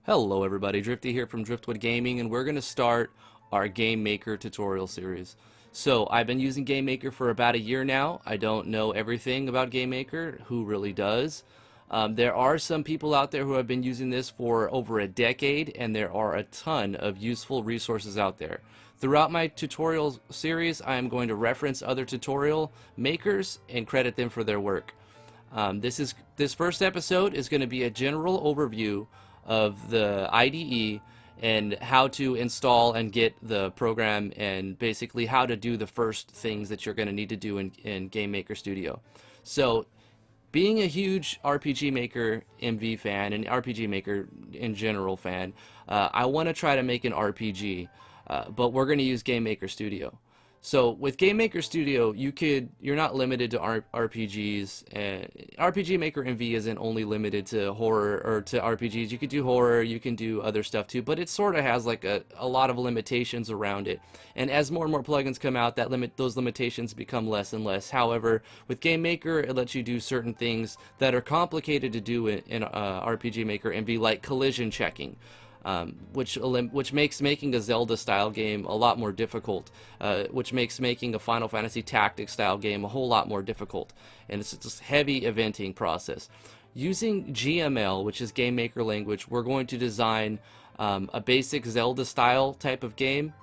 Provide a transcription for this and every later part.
Hello everybody, Drifty here from Driftwood Gaming, and we're going to start our GameMaker tutorial series. So I've been using GameMaker for about a year now. I don't know everything about GameMaker. Who really does? There are some people out there who have been using this for over a decade, and there are a ton of useful resources out there. Throughout my tutorial series, I am going to reference other tutorial makers and credit them for their work. This first episode is going to be a general overview of the IDE and how to install and get the program, and basically how to do the first things that you're going to need to do in GameMaker Studio. So, being a huge RPG Maker MV fan and RPG Maker in general fan, I want to try to make an RPG, but we're going to use GameMaker Studio. So with GameMaker Studio, you're not limited to RPGs. RPG Maker MV isn't only limited to horror or to RPGs. You could do horror, you can do other stuff too, but it sort of has like a lot of limitations around it. And as more and more plugins come out, those limitations become less and less. However, with GameMaker, it lets you do certain things that are complicated to do in RPG Maker MV, like collision checking. Which makes making a Zelda-style game a lot more difficult, which makes making a Final Fantasy Tactics-style game a whole lot more difficult, and it's this heavy eventing process. Using GML, which is GameMaker language, we're going to design a basic Zelda-style type of game,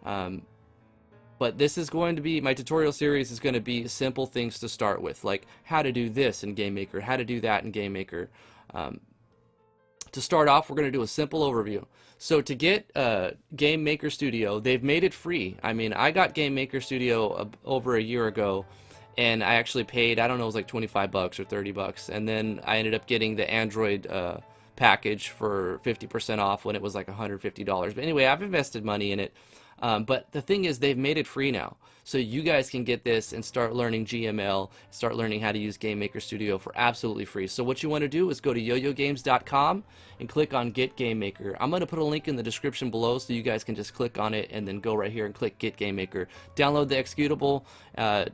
but this is going to be, my tutorial series is going to be simple things to start with, like how to do this in GameMaker, how to do that in GameMaker. To start off, we're going to do a simple overview. So to get GameMaker Studio, they've made it free. I mean, I got GameMaker Studio over a year ago, and I actually paid, I don't know, it was like 25 bucks or 30 bucks. And then I ended up getting the Android package for 50% off when it was like $150. But anyway, I've invested money in it. But the thing is, they've made it free now. So you guys can get this and start learning GML, start learning how to use GameMaker Studio for absolutely free. So what you want to do is go to yoyogames.com and click on Get GameMaker. I'm going to put a link in the description below so you guys can just click on it and then go right here and click Get GameMaker. Download the executable,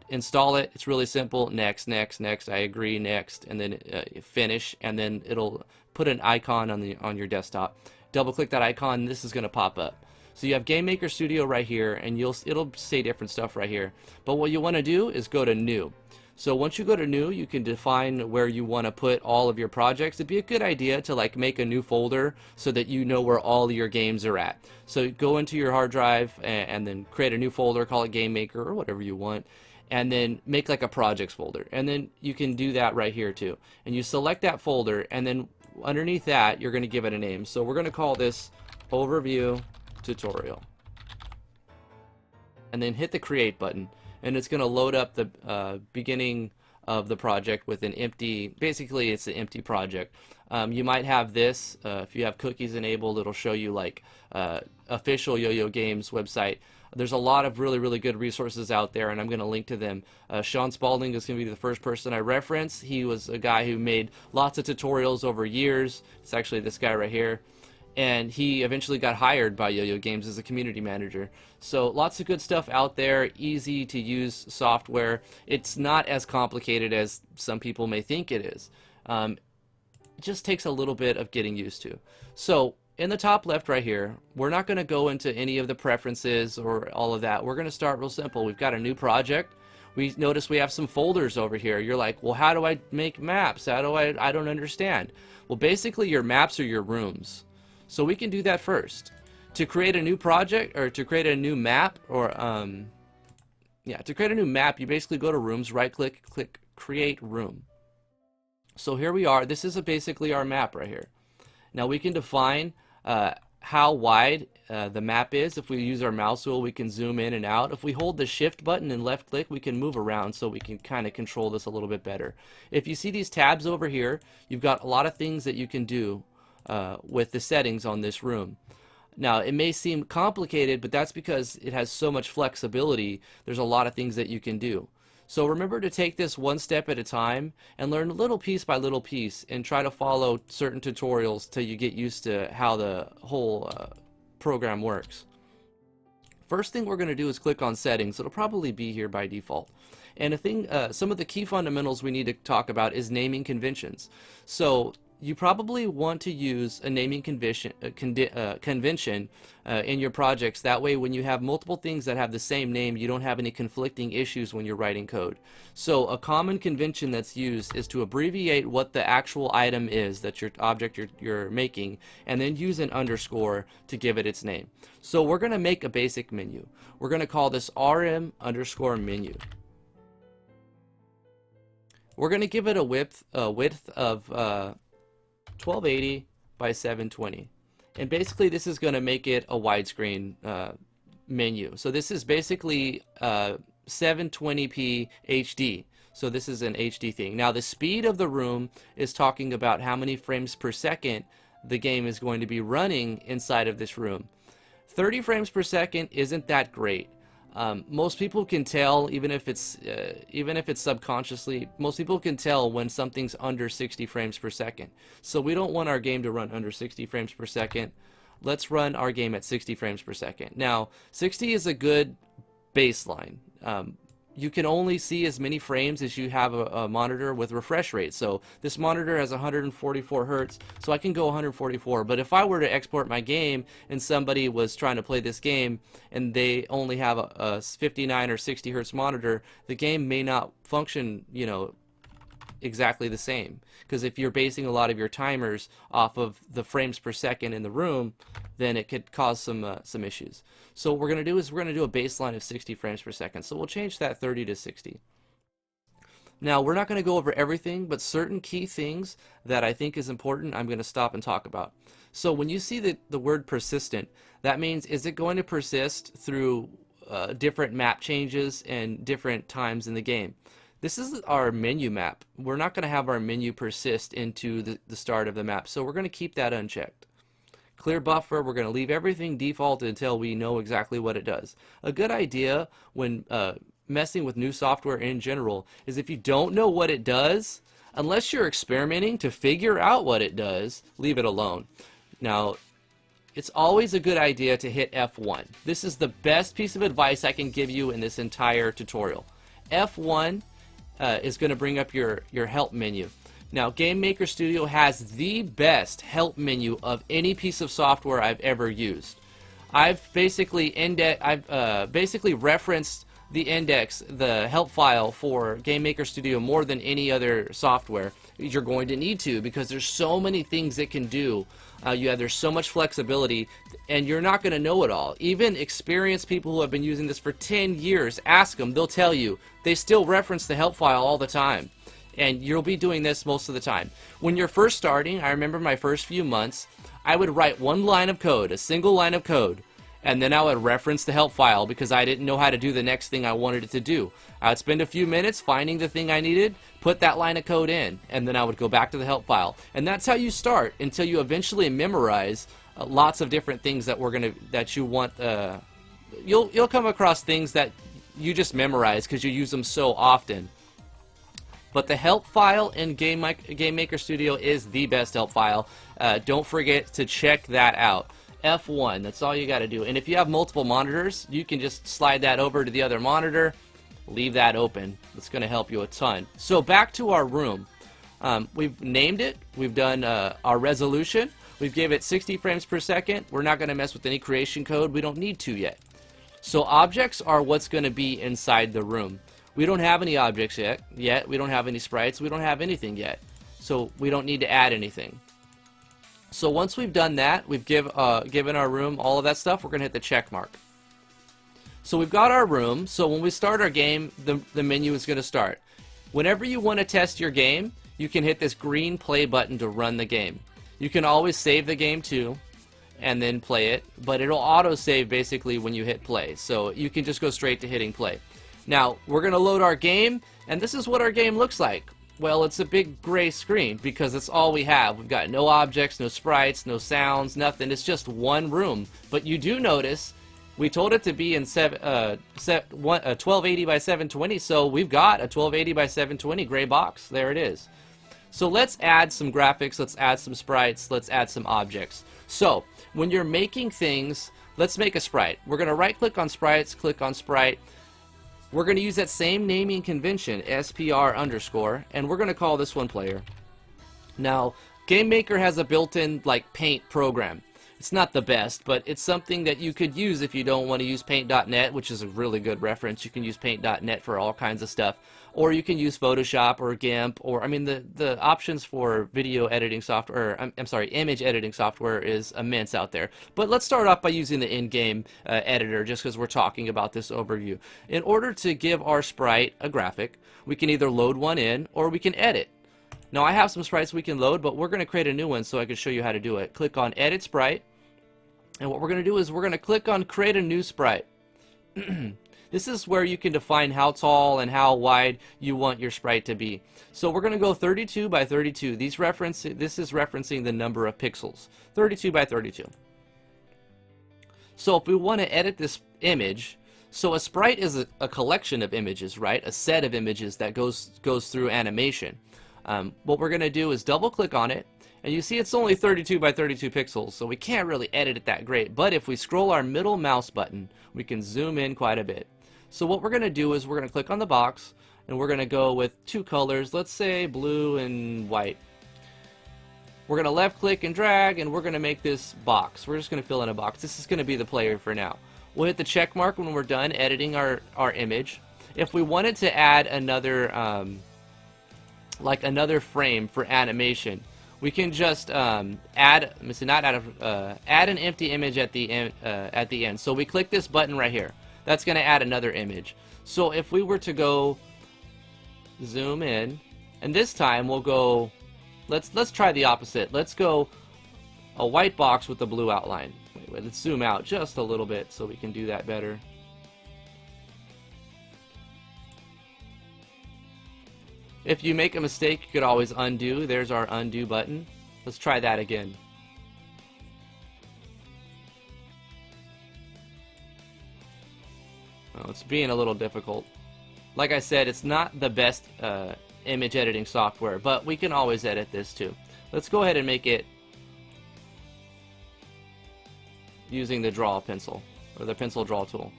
install it. It's really simple. Next, next, next. I agree, next, and then finish, and then it'll put an icon on your desktop. Double click that icon, and this is going to pop up. So you have GameMaker Studio right here, and it'll say different stuff right here. But what you want to do is go to New. So once you go to New, you can define where you want to put all of your projects. It'd be a good idea to like make a new folder so that you know where all of your games are at. So go into your hard drive and then create a new folder, call it GameMaker or whatever you want, and then make like a projects folder. And then you can do that right here too. And you select that folder, and then underneath that, you're going to give it a name. So we're going to call this Overview Tutorial, and then hit the create button, and it's going to load up the beginning of the project with an empty, basically it's an empty project. You might have this, if you have cookies enabled, it'll show you like official Yo-Yo Games website. There's a lot of really good resources out there, and I'm going to link to them. Sean Spalding is going to be the first person I reference. He was a guy who made lots of tutorials over years. It's actually this guy right here. And he eventually got hired by Yo-Yo Games as a community manager. So lots of good stuff out there, easy to use software. It's not as complicated as some people may think it is. It just takes a little bit of getting used to. So in the top left right here, we're not going to go into any of the preferences or all of that. We're going to start real simple. We've got a new project. We notice we have some folders over here. You're like, well, how do I make maps? How do I don't understand. Well, basically your maps are your rooms. So we can do that first. To create a new project, or to create a new map, or to create a new map, you basically go to Rooms, right-click, click Create Room. So here we are. This is basically our map right here. Now we can define how wide the map is. If we use our mouse wheel, we can zoom in and out. If we hold the Shift button and left-click, we can move around, so we can kind of control this a little bit better. If you see these tabs over here, you've got a lot of things that you can do with the settings on this room. Now it may seem complicated, but that's because it has so much flexibility. There's a lot of things that you can do. So remember to take this one step at a time and learn little piece by little piece, and try to follow certain tutorials till you get used to how the whole program works. First thing we're going to do is click on Settings. It'll probably be here by default. And some of the key fundamentals we need to talk about is naming conventions. So you probably want to use a naming convention in your projects. That way, when you have multiple things that have the same name, you don't have any conflicting issues when you're writing code. So a common convention that's used is to abbreviate what the actual item is that your object you're making, and then use an underscore to give it its name. So we're going to make a basic menu. We're going to call this rm underscore menu. We're going to give it a width of 1280 by 720, and basically this is going to make it a widescreen menu. So this is basically 720p HD. So this is an HD thing. Now the speed of the room is talking about how many frames per second the game is going to be running inside of this room. 30 frames per second isn't that great. Most people can tell, even if it's subconsciously, most people can tell when something's under 60 frames per second. So we don't want our game to run under 60 frames per second. Let's run our game at 60 frames per second. Now, 60 is a good baseline. You can only see as many frames as you have a monitor with refresh rate. So this monitor has 144 hertz, so I can go 144. But if I were to export my game and somebody was trying to play this game and they only have a 59 or 60 hertz monitor, the game may not function, you know, exactly the same. Because if you're basing a lot of your timers off of the frames per second in the room, then it could cause some issues. So what we're going to do is we're going to do a baseline of 60 frames per second. So we'll change that 30 to 60. Now we're not going to go over everything, but certain key things that I think is important I'm going to stop and talk about. So when you see the word persistent, that means is it going to persist through different map changes and different times in the game. This is our menu map. We're not going to have our menu persist into the start of the map, so we're going to keep that unchecked. Clear buffer, we're going to leave everything defaulted until we know exactly what it does. A good idea when messing with new software in general is if you don't know what it does, unless you're experimenting to figure out what it does, leave it alone. Now, it's always a good idea to hit F1. This is the best piece of advice I can give you in this entire tutorial. F1 is going to bring up your help menu. Now, GameMaker Studio has the best help menu of any piece of software I've ever used. I've basically referenced the index, the help file for GameMaker Studio more than any other software. You're going to need to, because there's so many things it can do. There's so much flexibility, and you're not going to know it all. Even experienced people who have been using this for 10 years, ask them, they'll tell you. They still reference the help file all the time. And you'll be doing this most of the time. When you're first starting, I remember my first few months, I would write one line of code, a single line of code, and then I would reference the help file because I didn't know how to do the next thing I wanted it to do. I would spend a few minutes finding the thing I needed, put that line of code in, and then I would go back to the help file. And that's how you start until you eventually memorize lots of different things that you want. You'll come across things that you just memorize because you use them so often. But the help file in GameMaker Studio is the best help file. Don't forget to check that out. F1, that's all you got to do. And if you have multiple monitors, you can just slide that over to the other monitor, leave that open. It's going to help you a ton. So back to our room. We've named it. We've done our resolution. We've gave it 60 frames per second. We're not going to mess with any creation code. We don't need to yet. So objects are what's going to be inside the room. We don't have any objects yet. We don't have any sprites. We don't have anything yet. So we don't need to add anything. So once we've done that, we've given our room all of that stuff, we're going to hit the check mark. So we've got our room. So when we start our game, the menu is going to start. Whenever you want to test your game, you can hit this green play button to run the game. You can always save the game too and then play it, but it'll auto-save basically when you hit play. So you can just go straight to hitting play. Now, we're going to load our game, and this is what our game looks like. Well, it's a big gray screen because it's all we have. We've got no objects, no sprites, no sounds, nothing. It's just one room. But you do notice we told it to be in 1280 by 720, so we've got a 1280 by 720 gray box. There it is. So let's add some graphics, let's add some sprites, let's add some objects. So when you're making things, let's make a sprite. We're going to right-click on sprites, click on sprite. We're going to use that same naming convention, SPR underscore, and we're going to call this one player. Now, GameMaker has a built-in like Paint program. It's not the best, but it's something that you could use if you don't want to use Paint.net, which is a really good reference. You can use Paint.net for all kinds of stuff. Or you can use Photoshop or GIMP, or I mean the options for video editing software, I'm sorry, image editing software is immense out there. But let's start off by using the in-game editor, just because we're talking about this overview. In order to give our sprite a graphic, we can either load one in or we can edit. Now I have some sprites we can load, but we're going to create a new one so I can show you how to do it. Click on Edit Sprite, and what we're going to do is we're going to click on Create a New Sprite. This is where you can define how tall and how wide you want your sprite to be. So we're going to go 32 by 32. This is referencing the number of pixels. 32 by 32. So if we want to edit this image, so a sprite is a collection of images, right? A set of images that goes through animation. What we're going to do is double click on it, and you see it's only 32 by 32 pixels, so we can't really edit it that great. But if we scroll our middle mouse button, we can zoom in quite a bit. So what we're going to do is we're going to click on the box, and we're going to go with two colors, let's say blue and white. We're going to left click and drag, and we're going to make this box. We're just going to fill in a box. This is going to be the player for now. We'll hit the check mark when we're done editing our image. If we wanted to add another another frame for animation, we can just add an empty image at the end. So we click this button right here. That's going to add another image. So if we were to go zoom in, and this time we'll go, let's try the opposite. Let's go a white box with a blue outline. Wait, let's zoom out just a little bit so we can do that better. If you make a mistake, you could always undo. There's our undo button. Let's try that again. Oh, it's being a little difficult. Like I said, it's not the best image editing software, but we can always edit this too. Let's go ahead and make it using the draw pencil, or the pencil draw tool.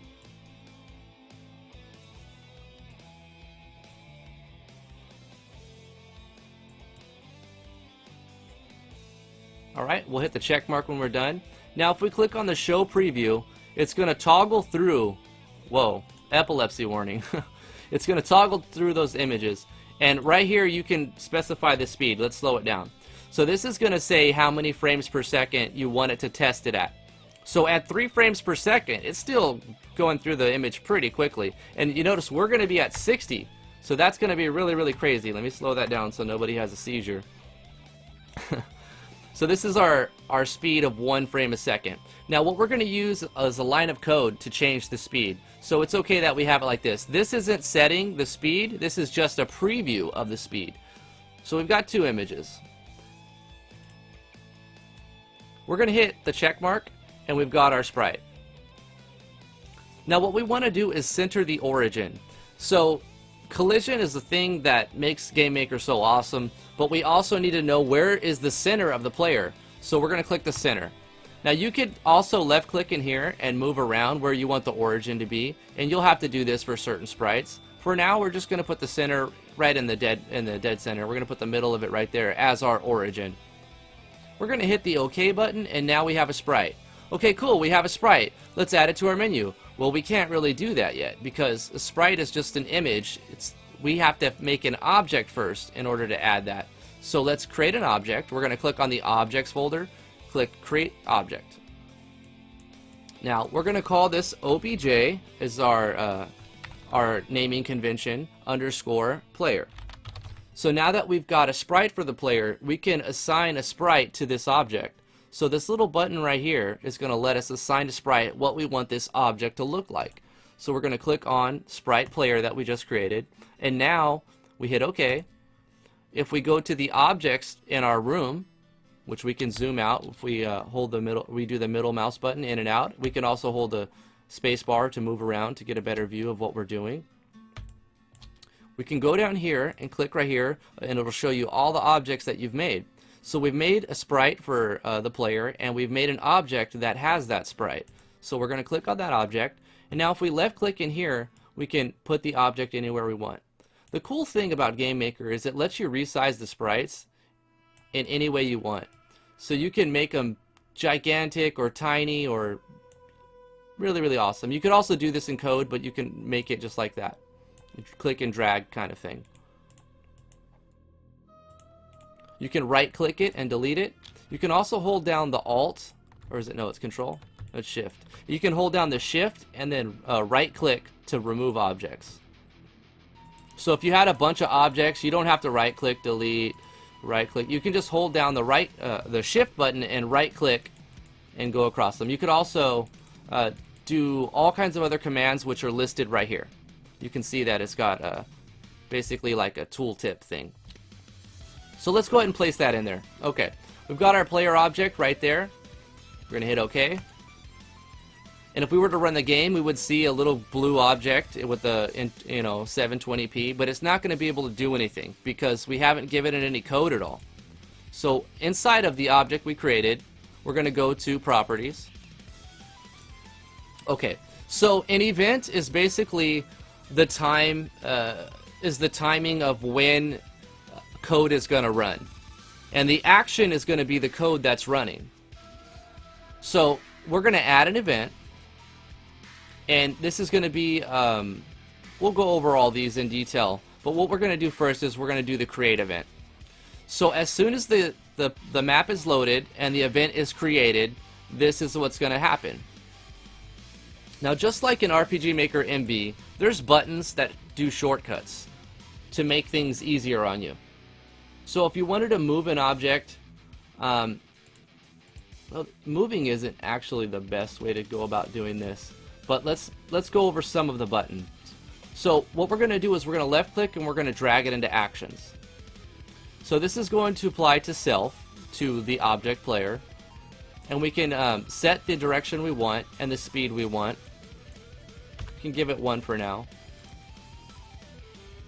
Alright, we'll hit the check mark when we're done. Now if we click on the show preview, it's going to toggle through, whoa, epilepsy warning. It's going to toggle through those images. And right here you can specify the speed. Let's slow it down. So this is going to say how many frames per second you want it to test it at. So at 3 frames per second, it's still going through the image pretty quickly. And you notice we're going to be at 60. So that's going to be really, really crazy. Let me slow that down so nobody has a seizure. So this is our speed of 1 frame a second. Now what we're going to use is a line of code to change the speed. So it's okay that we have it like this. This isn't setting the speed, this is just a preview of the speed. So we've got 2 images. We're going to hit the check mark, and we've got our sprite. Now what we want to do is center the origin. So collision is the thing that makes GameMaker so awesome, but we also need to know where is the center of the player. So we're going to click the center. Now you could also left click in here and move around where you want the origin to be, and you'll have to do this for certain sprites. For now we're just going to put the center right in the dead center. We're going to put the middle of it right there as our origin. We're going to hit the OK button, and now we have a sprite. Okay, cool, we have a sprite. Let's add it to our menu. Well, we can't really do that yet because a sprite is just an image. We have to make an object first in order to add that. So let's create an object. We're going to click on the Objects folder, click Create Object. Now we're going to call this OBJ as our naming convention _ player. So now that we've got a sprite for the player, we can assign a sprite to this object. So this little button right here is going to let us assign to sprite what we want this object to look like. So we're going to click on Sprite Player that we just created, and now we hit OK. If we go to the objects in our room, which we can zoom out if we hold the middle, we do the middle mouse button in and out. We can also hold the space bar to move around to get a better view of what we're doing. We can go down here and click right here, and it'll show you all the objects that you've made. So we've made a sprite for the player, and we've made an object that has that sprite. So we're going to click on that object, and now if we left click in here, we can put the object anywhere we want. The cool thing about GameMaker is it lets you resize the sprites in any way you want. So you can make them gigantic or tiny or really, really awesome. You could also do this in code, but you can make it just like that. Click and drag kind of thing. You can right click it and delete it. You can also hold down the Alt, or is it, no, it's Control? It's Shift. You can hold down the Shift and then right click to remove objects. So if you had a bunch of objects, you don't have to right click, delete, right click. You can just hold down the Shift button and right click and go across them. You could also do all kinds of other commands which are listed right here. You can see that it's got basically like a tooltip thing. So let's go ahead and place that in there. Okay, we've got our player object right there. We're gonna hit OK. And if we were to run the game, we would see a little blue object with the 720p, but it's not going to be able to do anything because we haven't given it any code at all. So inside of the object we created, we're going to go to Properties. Okay, so an event is basically the timing of when code is going to run, and the action is going to be the code that's running. So we're going to add an event. And this is going to be, we'll go over all these in detail, but what we're going to do first is we're going to do the create event. So as soon as the map is loaded and the event is created, this is what's going to happen. Now just like in RPG Maker MB, there's buttons that do shortcuts to make things easier on you. So if you wanted to move an object, well, moving isn't actually the best way to go about doing this. But let's go over some of the buttons. So what we're going to do is we're going to left click and we're going to drag it into actions. So this is going to apply to self, to the object player. And we can set the direction we want and the speed we want. We can give it 1 for now.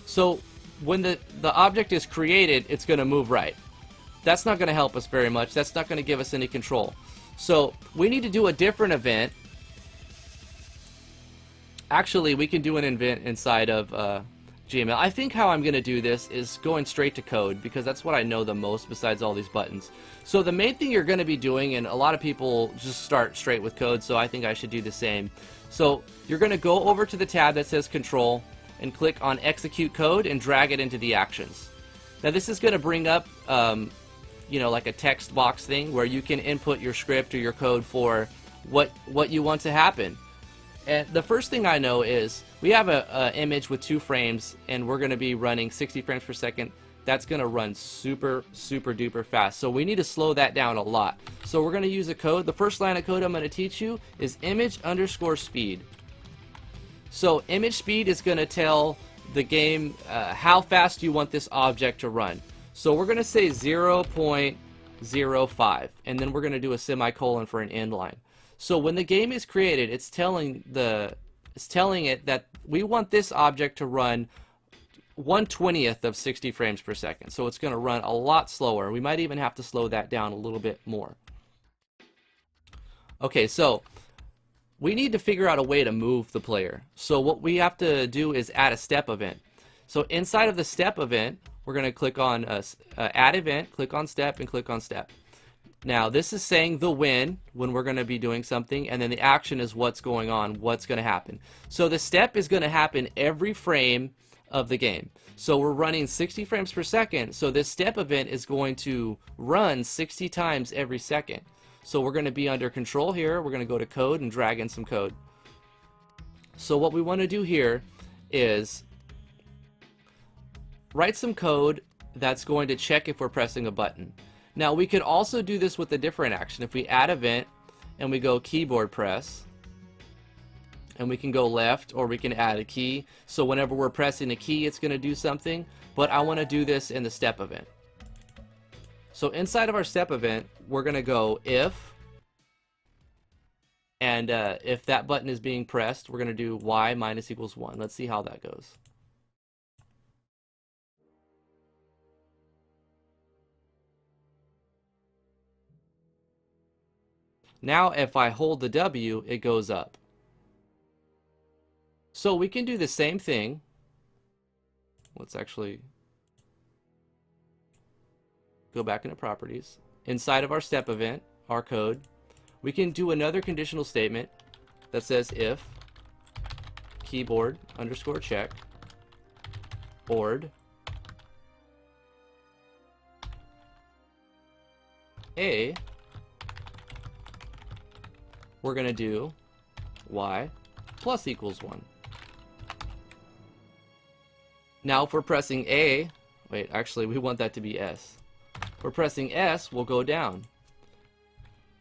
So when the object is created, it's going to move right. That's not going to help us very much. That's not going to give us any control. So we need to do a different event. Actually, we can do an event inside of GML. I think how I'm going to do this is going straight to code because that's what I know the most besides all these buttons. So the main thing you're going to be doing, and a lot of people just start straight with code, so I think I should do the same. So you're going to go over to the tab that says Control and click on Execute Code and drag it into the actions. Now this is going to bring up like a text box thing where you can input your script or your code for what you want to happen. And the first thing I know is we have an image with 2 frames and we're going to be running 60 frames per second. That's going to run super duper fast. So we need to slow that down a lot. So we're going to use a code. The first line of code I'm going to teach you is image_speed. So image speed is going to tell the game how fast you want this object to run. So we're going to say 0.05 and then we're going to do a semicolon for an end line. So when the game is created, it's telling it that we want this object to run 1/20th of 60 frames per second. So it's going to run a lot slower. We might even have to slow that down a little bit more. Okay, so we need to figure out a way to move the player. So what we have to do is add a step event. So inside of the step event, we're going to click on add event, click on step, and click on step. Now this is saying the when we're going to be doing something, and then the action is what's going on, what's going to happen. So the step is going to happen every frame of the game. So we're running 60 frames per second, so this step event is going to run 60 times every second. So we're going to be under control here, we're going to go to code and drag in some code. So what we want to do here is write some code that's going to check if we're pressing a button. Now we could also do this with a different action. If we add event and we go keyboard press, and we can go left or we can add a key. So whenever we're pressing a key, it's going to do something, but I want to do this in the step event. So inside of our step event, we're going to go if, and if that button is being pressed, we're going to do y minus equals 1. Let's see how that goes. Now if I hold the W, it goes up. So we can do the same thing. Let's actually... go back into properties. Inside of our step event, our code, we can do another conditional statement that says if keyboard underscore check board A, we're going to do y plus equals 1. Now if we're pressing A, wait, actually we want that to be S. If we're pressing S, we'll go down.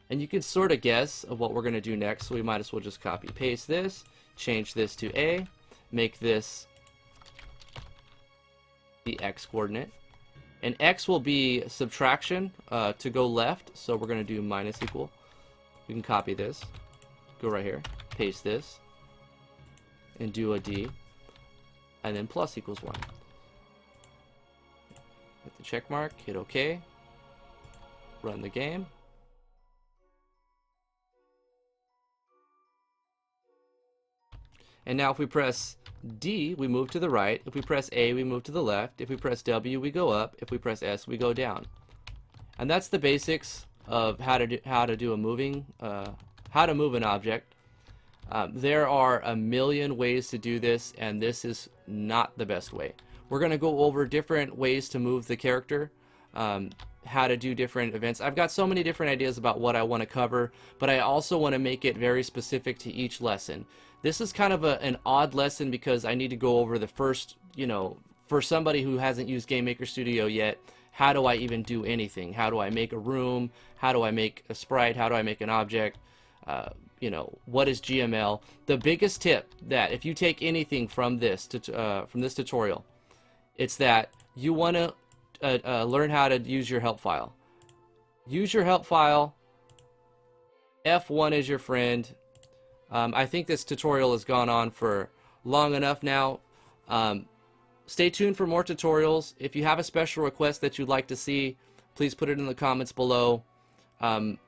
And you can sort of guess of what we're going to do next, so we might as well just copy paste this, change this to A, make this the X coordinate. And X will be subtraction to go left, so we're going to do minus equal. We can copy this, go right here, paste this, and do a D, and then plus equals 1. Hit the check mark, hit OK, run the game. And now if we press D, we move to the right. If we press A, we move to the left. If we press W, we go up. If we press S, we go down. And that's the basics of how to move an object. There are a million ways to do this, and this is not the best way. We're going to go over different ways to move the character, how to do different events. I've got so many different ideas about what I want to cover, but I also want to make it very specific to each lesson. This is kind of an odd lesson because I need to go over the first, for somebody who hasn't used GameMaker Studio yet, how do I even do anything? How do I make a room? How do I make a sprite? How do I make an object? What is GML? The biggest tip that if you take anything from this tutorial, it's that you want to learn how to use your help file. Use your help file. F1 is your friend. I think this tutorial has gone on for long enough now. Stay tuned for more tutorials. If you have a special request that you'd like to see, please put it in the comments below. I'm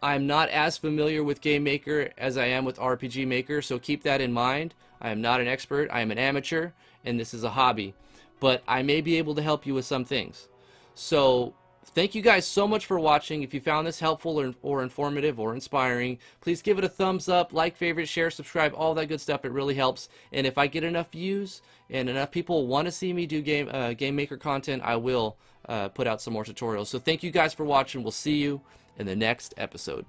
not as familiar with GameMaker as I am with RPG Maker, so keep that in mind. I am not an expert. I am an amateur, and this is a hobby. But I may be able to help you with some things. So thank you guys so much for watching. If you found this helpful or informative or inspiring, please give it a thumbs up, like, favorite, share, subscribe, all that good stuff. It really helps. And if I get enough views and enough people want to see me do GameMaker content, I will put out some more tutorials. So thank you guys for watching. We'll see you in the next episode.